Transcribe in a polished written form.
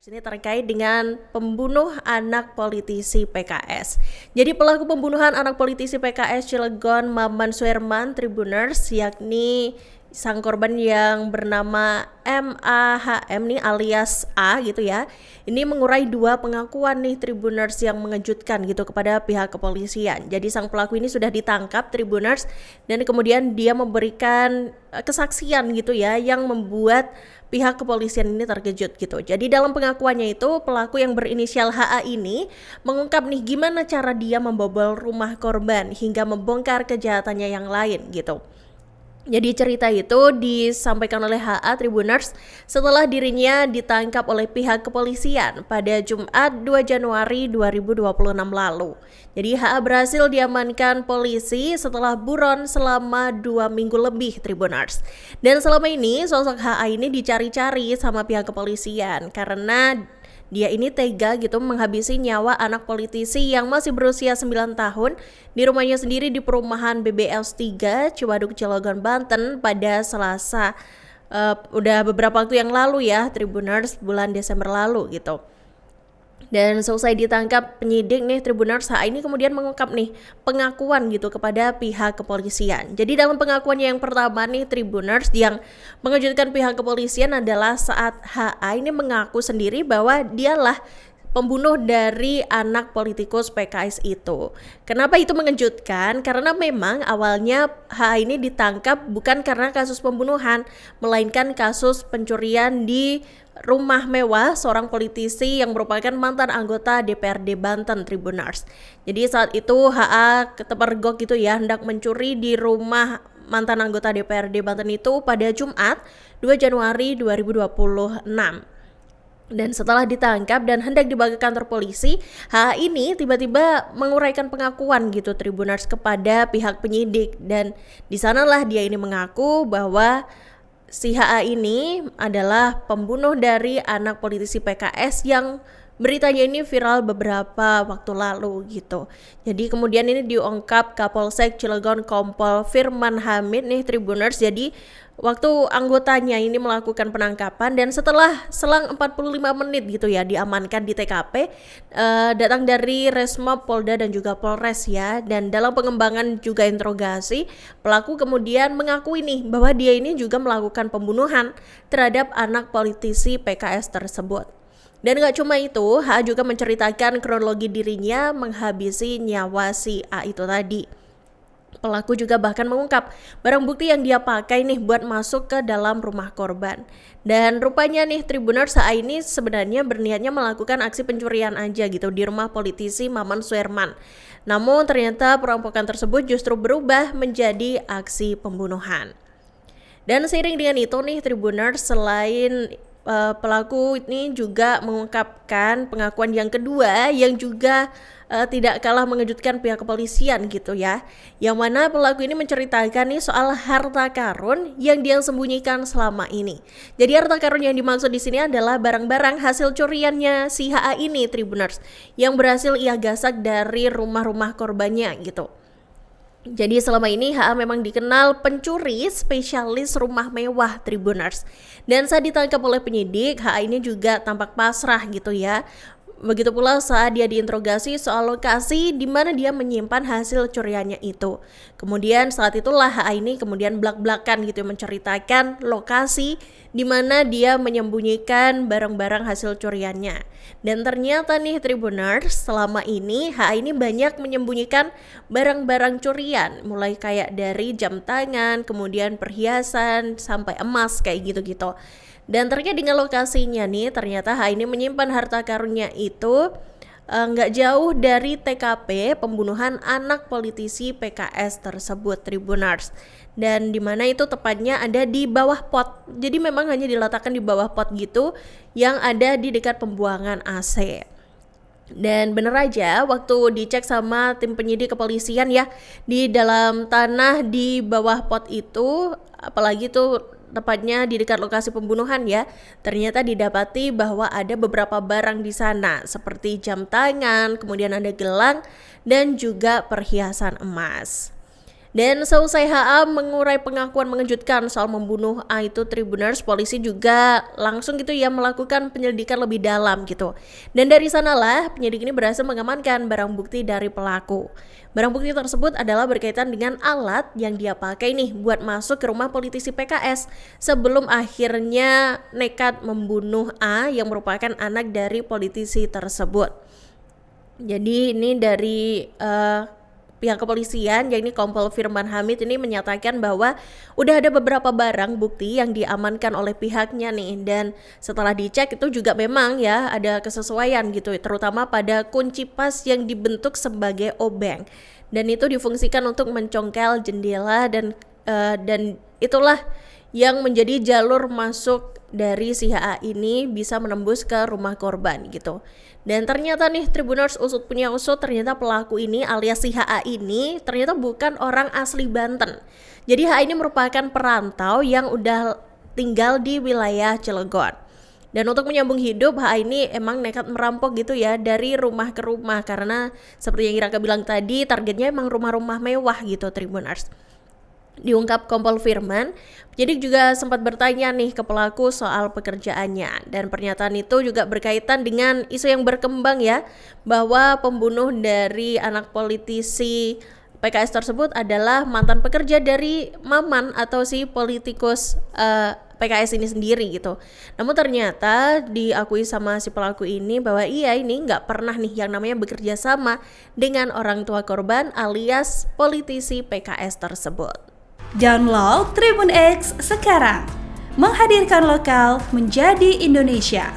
Ini terkait dengan pembunuh anak politisi PKS. Jadi pelaku pembunuhan anak politisi PKS Cilegon Maman Suherman Tribuners, yakni sang korban yang bernama MAHM nih alias A gitu ya. Ini mengurai dua pengakuan nih Tribuners yang mengejutkan gitu kepada pihak kepolisian. Jadi sang pelaku ini sudah ditangkap Tribuners dan kemudian dia memberikan kesaksian gitu ya yang membuat pihak kepolisian ini terkejut gitu. Jadi dalam pengakuannya itu pelaku yang berinisial HA ini mengungkap nih gimana cara dia membobol rumah korban hingga membongkar kejahatannya yang lain gitu. Jadi cerita itu disampaikan oleh HA Tribuners setelah dirinya ditangkap oleh pihak kepolisian pada Jumat 2 Januari 2026 lalu. Jadi HA berhasil diamankan polisi setelah buron selama 2 minggu lebih Tribuners. Dan selama ini sosok HA ini dicari-cari sama pihak kepolisian karena dia ini tega gitu menghabisi nyawa anak politisi yang masih berusia 9 tahun di rumahnya sendiri di perumahan BBS 3 Ciwaduk Cilegon Banten pada Selasa udah beberapa waktu yang lalu ya Tribuners, bulan Desember lalu gitu. Dan selesai ditangkap penyidik nih Tribuners, HA ini kemudian mengungkap nih pengakuan gitu kepada pihak kepolisian. Jadi dalam pengakuannya yang pertama nih Tribuners yang mengejutkan pihak kepolisian adalah saat HA ini mengaku sendiri bahwa dialah pembunuh dari anak politikus PKS itu. Kenapa itu mengejutkan? Karena memang awalnya HA ini ditangkap bukan karena kasus pembunuhan, melainkan kasus pencurian di rumah mewah seorang politisi yang merupakan mantan anggota DPRD Banten Tribuners. Jadi saat itu HA keterpergok gitu ya hendak mencuri di rumah mantan anggota DPRD Banten itu pada Jumat 2 Januari 2026. Dan setelah ditangkap dan hendak dibawa ke kantor polisi, HA ini tiba-tiba menguraikan pengakuan gitu Tribuners kepada pihak penyidik. Dan di sanalah dia ini mengaku bahwa si HA ini adalah pembunuh dari anak politisi PKS yang beritanya ini viral beberapa waktu lalu gitu. Jadi kemudian ini diungkap Kapolsek Cilegon Kompol Firman Hamid nih Tribuners. Jadi waktu anggotanya ini melakukan penangkapan dan setelah selang 45 menit gitu ya diamankan di TKP, datang dari Resmob Polda dan juga Polres ya. Dan dalam pengembangan juga interogasi, pelaku kemudian mengakui nih bahwa dia ini juga melakukan pembunuhan terhadap anak politisi PKS tersebut. Dan gak cuma itu, HA juga menceritakan kronologi dirinya menghabisi nyawa si A itu tadi. Pelaku juga bahkan mengungkap barang bukti yang dia pakai nih buat masuk ke dalam rumah korban. Dan rupanya nih Tribuners, HA ini sebenarnya berniatnya melakukan aksi pencurian aja gitu di rumah politisi Maman Suherman. Namun ternyata perampokan tersebut justru berubah menjadi aksi pembunuhan. Dan seiring dengan itu nih Tribuners, selain pelaku ini juga mengungkapkan pengakuan yang kedua yang juga tidak kalah mengejutkan pihak kepolisian gitu ya. Yang mana pelaku ini menceritakan nih soal harta karun yang dia sembunyikan selama ini. Jadi harta karun yang dimaksud di sini adalah barang-barang hasil curiannya si HA ini Tribuners yang berhasil ia gasak dari rumah-rumah korbannya gitu. Jadi selama ini HA memang dikenal pencuri spesialis rumah mewah Tribuners. Dan saat ditangkap oleh penyidik, HA ini juga tampak pasrah gitu ya. Begitu pula saat dia diinterogasi soal lokasi di mana dia menyimpan hasil curiannya itu. Kemudian saat itulah HA ini kemudian blak-blakan gitu menceritakan lokasi di mana dia menyembunyikan barang-barang hasil curiannya. Dan ternyata nih Tribuners, selama ini HA ini banyak menyembunyikan barang-barang curian, mulai kayak dari jam tangan, kemudian perhiasan sampai emas kayak gitu-gitu. Dan terkait dengan lokasinya nih, ternyata HA ini menyimpan harta karunnya itu nggak jauh dari TKP pembunuhan anak politisi PKS tersebut Tribuners. Dan di mana itu tepatnya ada di bawah pot. Jadi memang hanya diletakkan di bawah pot gitu yang ada di dekat pembuangan AC. Dan bener aja waktu dicek sama tim penyidik kepolisian ya, di dalam tanah di bawah pot itu, apalagi tuh tepatnya di dekat lokasi pembunuhan ya, ternyata didapati bahwa ada beberapa barang di sana seperti jam tangan, kemudian ada gelang dan juga perhiasan emas. Dan seusai HA mengurai pengakuan mengejutkan soal membunuh A itu Tribuners, polisi juga langsung gitu ya melakukan penyelidikan lebih dalam gitu. Dan dari sanalah penyidik ini berhasil mengamankan barang bukti dari pelaku. Barang bukti tersebut adalah berkaitan dengan alat yang dia pakai nih buat masuk ke rumah politisi PKS sebelum akhirnya nekat membunuh A yang merupakan anak dari politisi tersebut. Jadi ini dari pihak kepolisian, yakni Kompol Firman Hamid ini menyatakan bahwa udah ada beberapa barang bukti yang diamankan oleh pihaknya nih, dan setelah dicek itu juga memang ya ada kesesuaian gitu, terutama pada kunci pas yang dibentuk sebagai obeng, dan itu difungsikan untuk mencongkel jendela dan itulah yang menjadi jalur masuk dari si HA ini bisa menembus ke rumah korban gitu. Dan ternyata nih Tribuners usut punya usut, ternyata pelaku ini alias si HA ini ternyata bukan orang asli Banten. Jadi HA ini merupakan perantau yang udah tinggal di wilayah Cilegon. Dan untuk menyambung hidup, HA ini emang nekat merampok gitu ya dari rumah ke rumah, karena seperti yang Iraka bilang tadi, targetnya emang rumah-rumah mewah gitu Tribuners. Diungkap Kompol Firman, penyidik juga sempat bertanya nih ke pelaku soal pekerjaannya, dan pernyataan itu juga berkaitan dengan isu yang berkembang ya, bahwa pembunuh dari anak politisi PKS tersebut adalah mantan pekerja dari Maman atau si politikus PKS ini sendiri gitu. Namun ternyata diakui sama si pelaku ini bahwa iya ini nggak pernah nih yang namanya bekerja sama dengan orang tua korban alias politisi PKS tersebut. Download Tribun X sekarang, menghadirkan lokal menjadi Indonesia.